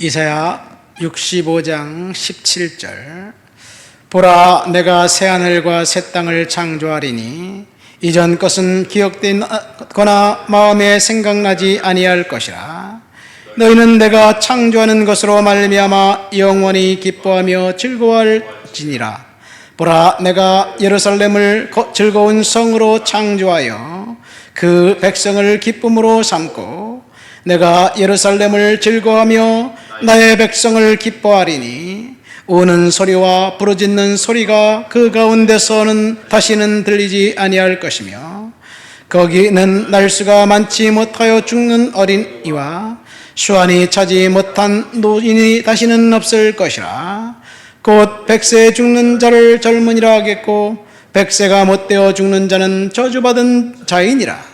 이사야 65장 17절. 보라, 내가 새하늘과 새 땅을 창조하리니 이전 것은 기억되거나 마음에 생각나지 아니할 것이라. 너희는 내가 창조하는 것으로 말미암아 영원히 기뻐하며 즐거워할지니라. 보라, 내가 예루살렘을 즐거운 성으로 창조하여 그 백성을 기쁨으로 삼고 내가 예루살렘을 즐거워하며 나의 백성을 기뻐하리니 우는 소리와 부르짖는 소리가 그 가운데서는 다시는 들리지 아니할 것이며 거기는 날수가 많지 못하여 죽는 어린이와 수완이 차지 못한 노인이 다시는 없을 것이라. 곧 백세 죽는 자를 젊은이라 하겠고 백세가 못되어 죽는 자는 저주받은 자이니라.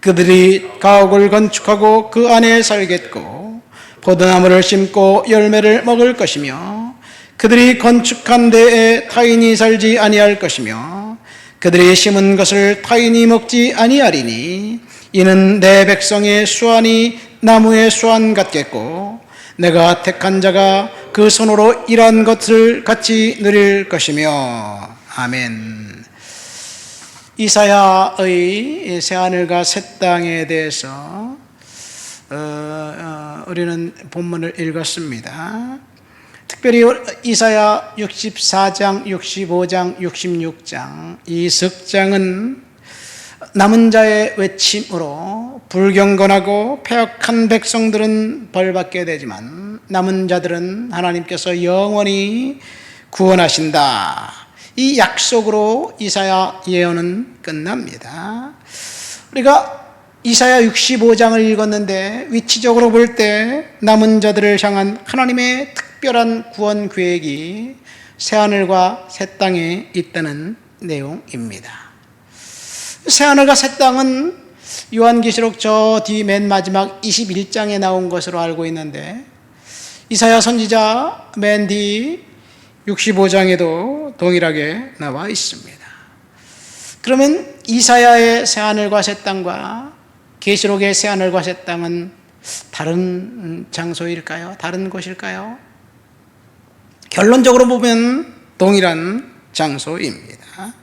그들이 가옥을 건축하고 그 안에 살겠고 포도나무를 심고 열매를 먹을 것이며 그들이 건축한 데에 타인이 살지 아니할 것이며 그들이 심은 것을 타인이 먹지 아니하리니 이는 내 백성의 수완이 나무의 수완 같겠고 내가 택한 자가 그 손으로 일한 것을 같이 누릴 것이며. 아멘. 이사야의 새하늘과 새 땅에 대해서 우리는 본문을 읽었습니다. 특별히 이사야 64장, 65장, 66장 이 석장은 남은 자의 외침으로 불경건하고 패역한 백성들은 벌받게 되지만 남은 자들은 하나님께서 영원히 구원하신다, 이 약속으로 이사야 예언은 끝납니다. 우리가 이사야 65장을 읽었는데 위치적으로 볼 때 남은 자들을 향한 하나님의 특별한 구원 계획이 새하늘과 새 땅에 있다는 내용입니다. 새하늘과 새 땅은 요한계시록 저 뒤 맨 마지막 21장에 나온 것으로 알고 있는데 이사야 선지자 맨 뒤 65장에도 동일하게 나와 있습니다. 그러면 이사야의 새하늘과 새 땅과 계시록의 새하늘과 새 땅은 다른 장소일까요? 다른 곳일까요? 결론적으로 보면 동일한 장소입니다.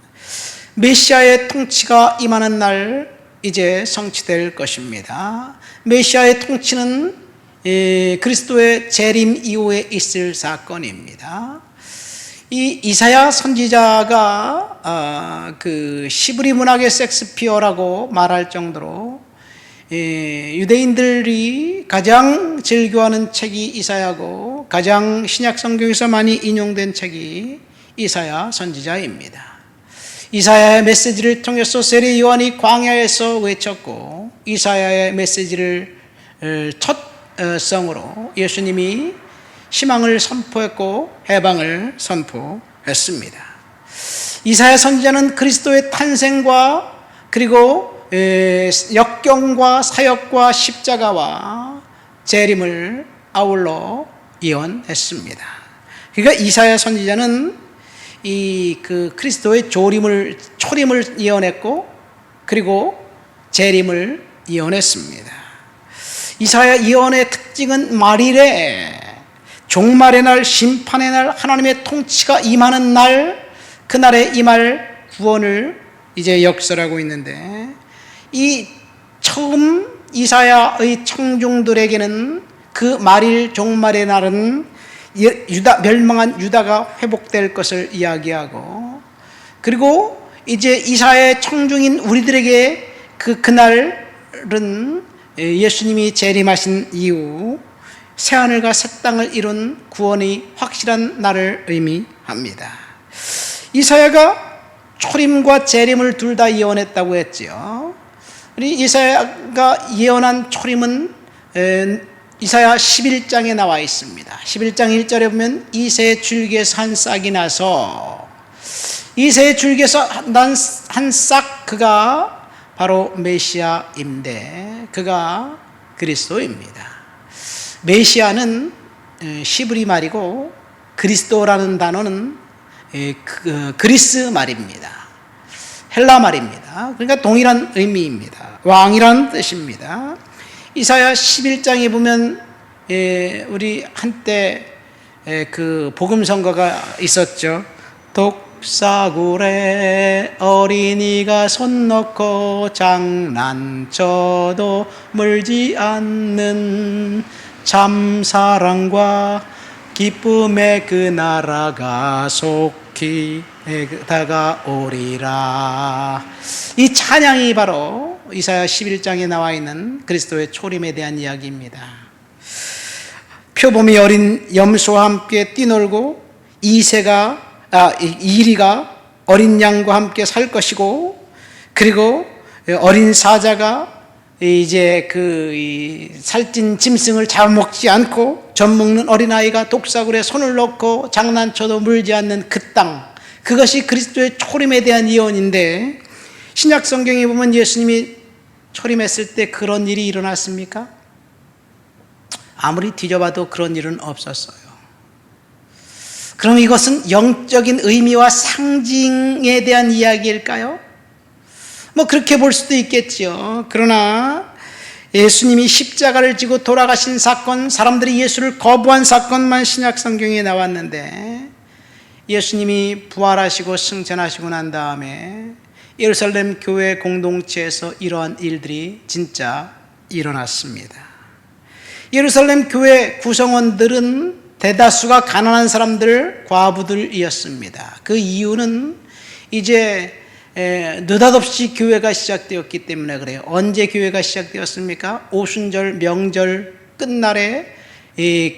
메시아의 통치가 임하는 날 이제 성취될 것입니다. 메시아의 통치는 그리스도의 재림 이후에 있을 사건입니다. 이 이사야 선지자가 그 시브리 문학의 섹스피어라고 말할 정도로 유대인들이 가장 즐겨하는 책이 이사야고 가장 신약 성경에서 많이 인용된 책이 이사야 선지자입니다. 이사야의 메시지를 통해서 세례 요한이 광야에서 외쳤고 이사야의 메시지를 첫 성으로 예수님이 희망을 선포했고 해방을 선포했습니다. 이사야 선지자는 그리스도의 탄생과 그리고 역경과 사역과 십자가와 재림을 아울러 예언했습니다. 그러니까 이사야 선지자는 그 그리스도의 초림을 예언했고 그리고 재림을 예언했습니다. 이사야 예언의 특징은 말일에 종말의 날, 심판의 날, 하나님의 통치가 임하는 날, 그날에 임할 구원을 이제 역설하고 있는데 이 처음 이사야의 청중들에게는 그 말일 종말의 날은 멸망한 유다가 회복될 것을 이야기하고 그리고 이제 이사야의 청중인 우리들에게 그날은 예수님이 재림하신 이후 새하늘과 새 땅을 이룬 구원의 확실한 날을 의미합니다. 이사야가 초림과 재림을 둘 다 예언했다고 했지요. 우리 이사야가 예언한 초림은 이사야 11장에 나와 있습니다. 11장 1절에 보면 이새 줄기에서 한 싹이 나서 이새 줄기에서 난 한 싹 그가 바로 메시아인데 그가 그리스도입니다. 메시아는 시브리 말이고 그리스도라는 단어는 그리스 말입니다. 헬라 말입니다. 그러니까 동일한 의미입니다. 왕이라는 뜻입니다. 이사야 11장에 보면 우리 한때 그 복음 선거가 있었죠. 독사굴에 어린이가 손 넣고 장난쳐도 물지 않는 참 사랑과 기쁨의 그 나라가 속히 다가오리라. 이 찬양이 바로 이사야 11장에 나와 있는 그리스도의 초림에 대한 이야기입니다. 표범이 어린 염소와 함께 뛰놀고 이리가 어린 양과 함께 살 것이고, 그리고 어린 사자가 이제 살찐 짐승을 잡아먹지 않고 젖 먹는 어린아이가 독사굴에 손을 넣고 장난쳐도 물지 않는 그 땅, 그것이 그리스도의 초림에 대한 예언인데, 신약 성경에 보면 예수님이 초림했을 때 그런 일이 일어났습니까? 아무리 뒤져봐도 그런 일은 없었어요. 그럼 이것은 영적인 의미와 상징에 대한 이야기일까요? 뭐 그렇게 볼 수도 있겠죠. 그러나 예수님이 십자가를 지고 돌아가신 사건, 사람들이 예수를 거부한 사건만 신약 성경에 나왔는데, 예수님이 부활하시고 승천하시고 난 다음에 예루살렘 교회 공동체에서 이러한 일들이 진짜 일어났습니다. 예루살렘 교회 구성원들은 대다수가 가난한 사람들, 과부들이었습니다. 그 이유는 이제 느닷없이 교회가 시작되었기 때문에 그래요. 언제 교회가 시작되었습니까? 오순절 명절 끝날에 이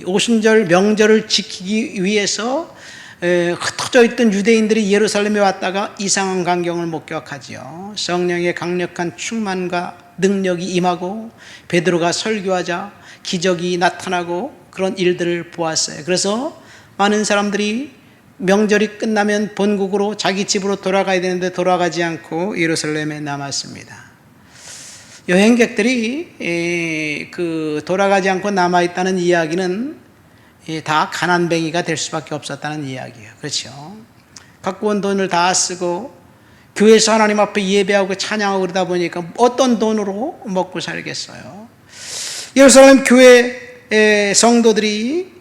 오순절 명절을 지키기 위해서 흩어져 있던 유대인들이 예루살렘에 왔다가 이상한 광경을 목격하지요. 성령의 강력한 충만과 능력이 임하고 베드로가 설교하자 기적이 나타나고 그런 일들을 보았어요. 그래서 많은 사람들이 명절이 끝나면 본국으로 자기 집으로 돌아가야 되는데 돌아가지 않고 예루살렘에 남았습니다. 여행객들이 돌아가지 않고 남아있다는 이야기는 다 가난뱅이가 될 수밖에 없었다는 이야기예요. 그렇죠? 갖고 온 돈을 다 쓰고 교회에서 하나님 앞에 예배하고 찬양하고 그러다 보니까 어떤 돈으로 먹고 살겠어요? 예루살렘 교회 성도들이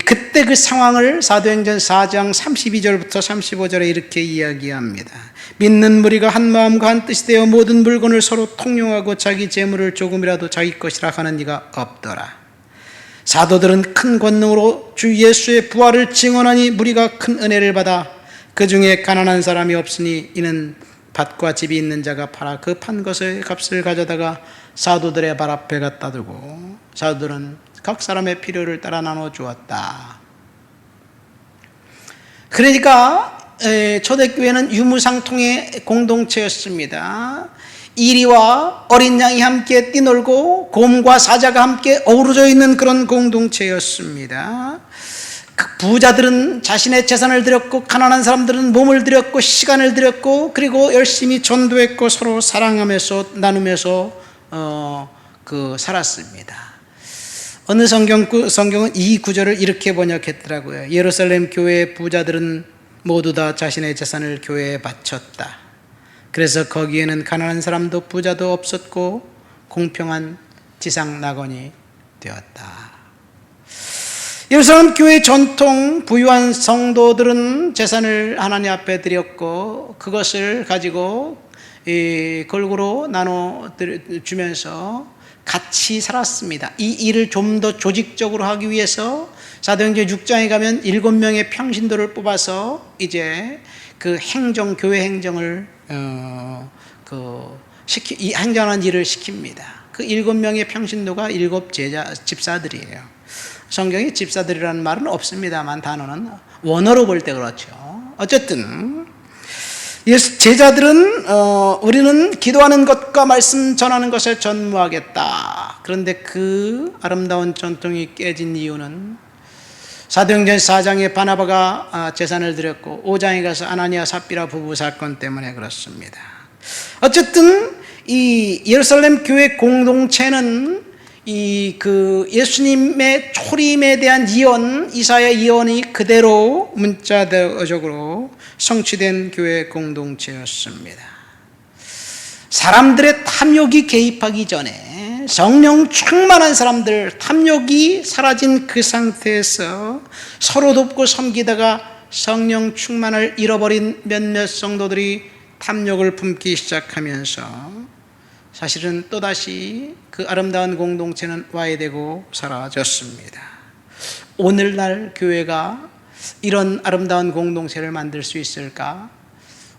그때 그 상황을 사도행전 4장 32절부터 35절에 이렇게 이야기합니다. 믿는 무리가 한 마음과 한 뜻이 되어 모든 물건을 서로 통용하고 자기 재물을 조금이라도 자기 것이라 하는 이가 없더라. 사도들은 큰 권능으로 주 예수의 부활을 증언하니 무리가 큰 은혜를 받아 그 중에 가난한 사람이 없으니 이는 밭과 집이 있는 자가 팔아 그 판 것의 값을 가져다가 사도들의 발 앞에 갖다 두고 사도들은 각 사람의 필요를 따라 나눠 주었다. 그러니까 초대교회는 유무상통의 공동체였습니다. 이리와 어린 양이 함께 뛰놀고 곰과 사자가 함께 어우러져 있는 그런 공동체였습니다. 그 부자들은 자신의 재산을 드렸고 가난한 사람들은 몸을 드렸고 시간을 드렸고 그리고 열심히 전도했고 서로 사랑하면서 나누면서 살았습니다. 어느 성경은 이 구절을 이렇게 번역했더라고요. 예루살렘 교회의 부자들은 모두 다 자신의 재산을 교회에 바쳤다. 그래서 거기에는 가난한 사람도 부자도 없었고 공평한 지상 낙원이 되었다. 예루살렘 교회 전통 부유한 성도들은 재산을 하나님 앞에 드렸고 그것을 가지고 골고루 나눠 주면서 같이 살았습니다. 이 일을 좀 더 조직적으로 하기 위해서 사도행전 6장에 가면 7명의 평신도를 뽑아서 이제 그 교회 행정을 이 행정하는 일을 시킵니다. 그 7명의 평신도가 7 집사들이에요. 성경에 집사들이라는 말은 없습니다만 단어는 원어로 볼 때 그렇죠. 어쨌든 제자들은 우리는 기도하는 것과 말씀 전하는 것에 전무하겠다. 그런데 그 아름다운 전통이 깨진 이유는 사도행전 4장에 바나바가 재산을 드렸고 5장에 가서 아나니아 삽비라 부부 사건 때문에 그렇습니다. 어쨌든 이 예루살렘 교회 공동체는 예수님의 초림에 대한 예언, 이사야 예언이 그대로 문자적으로 성취된 교회 공동체였습니다. 사람들의 탐욕이 개입하기 전에 성령 충만한 사람들, 탐욕이 사라진 그 상태에서 서로 돕고 섬기다가 성령 충만을 잃어버린 몇몇 성도들이 탐욕을 품기 시작하면서 사실은 또다시 그 아름다운 공동체는 와해되고 사라졌습니다. 오늘날 교회가 이런 아름다운 공동체를 만들 수 있을까?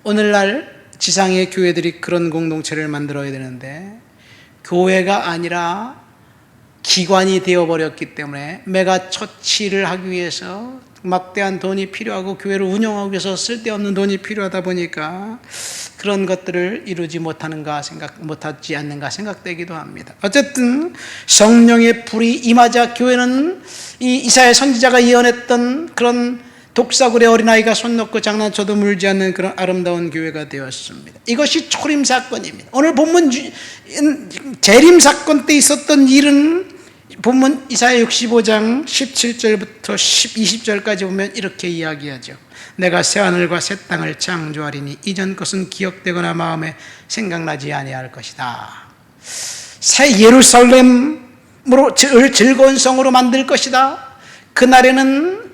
오늘날 지상의 교회들이 그런 공동체를 만들어야 되는데 교회가 아니라 기관이 되어버렸기 때문에 메가 처치를 하기 위해서 막대한 돈이 필요하고 교회를 운영하기 위해서 쓸데없는 돈이 필요하다 보니까 그런 것들을 이루지 못하지 않는가 생각되기도 합니다. 어쨌든 성령의 불이 임하자 교회는 이 이사야 선지자가 예언했던 그런 독사굴의 어린아이가 손 놓고 장난쳐도 물지 않는 그런 아름다운 교회가 되었습니다. 이것이 초림 사건입니다. 오늘 본문 재림 사건 때 있었던 일은 본문 이사야 65장 17절부터 20절까지 보면 이렇게 이야기하죠. 내가 새하늘과 새 땅을 창조하리니 이전 것은 기억되거나 마음에 생각나지 아니할 것이다. 새 예루살렘으로 즐거운 성으로 만들 것이다. 그날에는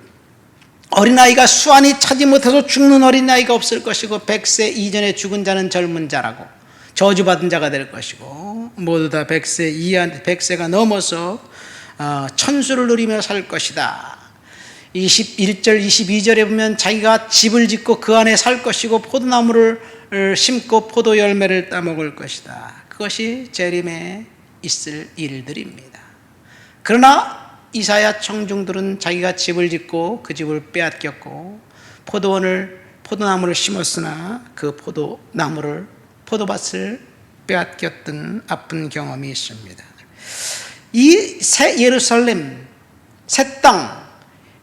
어린아이가 수완이 차지 못해서 죽는 어린아이가 없을 것이고 100세 이전에 죽은 자는 젊은 자라고 저주받은 자가 될 것이고 모두 다 100세가 넘어서 천수를 누리며 살 것이다. 21절 22절에 보면 자기가 집을 짓고 그 안에 살 것이고 포도나무를 심고 포도 열매를 따먹을 것이다. 그것이 재림에 있을 일들입니다. 그러나 이사야 청중들은 자기가 집을 짓고 그 집을 빼앗겼고 포도나무를 심었으나 그 포도밭을 빼앗겼던 아픈 경험이 있습니다. 이 새 예루살렘, 새 땅,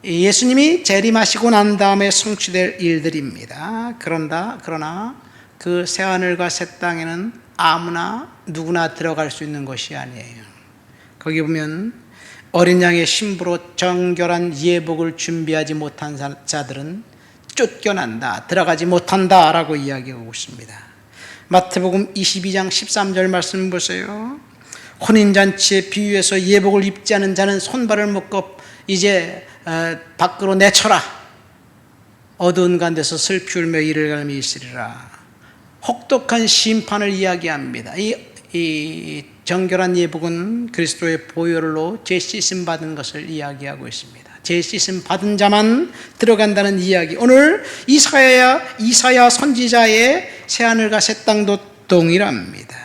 예수님이 재림하시고 난 다음에 성취될 일들입니다. 그러나 그 새하늘과 새 땅에는 아무나 누구나 들어갈 수 있는 것이 아니에요. 거기 보면 어린 양의 신부로 정결한 예복을 준비하지 못한 자들은 쫓겨난다, 들어가지 못한다 라고 이야기하고 있습니다. 마태복음 22장 13절 말씀 보세요. 혼인잔치에 비유해서 예복을 입지 않은 자는 손발을 묶어 이제 밖으로 내쳐라. 어두운 가운데서 슬피 울며 이를 갈미 있으리라. 혹독한 심판을 이야기합니다. 이 정결한 예복은 그리스도의 보혈로 죄-씻음 받은 것을 이야기하고 있습니다. 죄-씻음 받은 자만 들어간다는 이야기. 오늘 이사야 선지자의 새하늘과 새 땅도 동일합니다.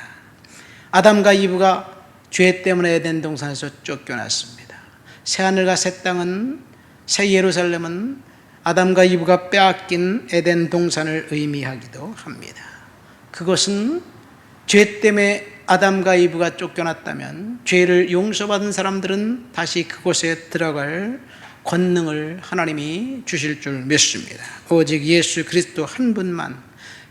아담과 이브가 죄 때문에 에덴 동산에서 쫓겨났습니다. 새하늘과 새 땅은, 새 예루살렘은 아담과 이브가 빼앗긴 에덴 동산을 의미하기도 합니다. 그것은 죄 때문에 아담과 이브가 쫓겨났다면 죄를 용서받은 사람들은 다시 그곳에 들어갈 권능을 하나님이 주실 줄 믿습니다. 오직 예수 그리스도 한 분만,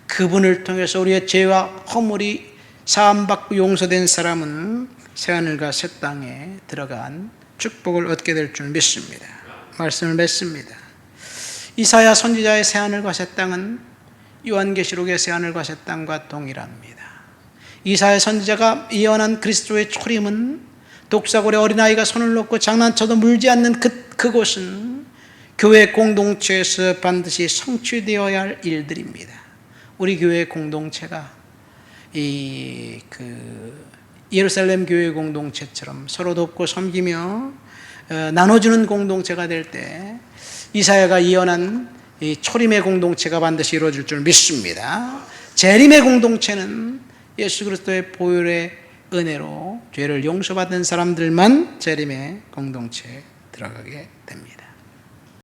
그분을 통해서 우리의 죄와 허물이 사함받고 용서된 사람은 새하늘과 새 땅에 들어간 축복을 얻게 될 줄 믿습니다. 말씀을 맺습니다. 이사야 선지자의 새하늘과 새 땅은 요한계시록의 새하늘과 새 땅과 동일합니다. 이사야 선지자가 예언한 그리스도의 초림은 독사골의 어린아이가 손을 놓고 장난쳐도 물지 않는 그곳은 교회 공동체에서 반드시 성취되어야 할 일들입니다. 우리 교회 공동체가 예루살렘 교회 공동체처럼 서로 돕고 섬기며 나눠주는 공동체가 될 때 이사야가 예언한 이 초림의 공동체가 반드시 이루어질 줄 믿습니다. 재림의 공동체는 예수 그리스도의 보혈의 은혜로 죄를 용서받은 사람들만 재림의 공동체에 들어가게 됩니다.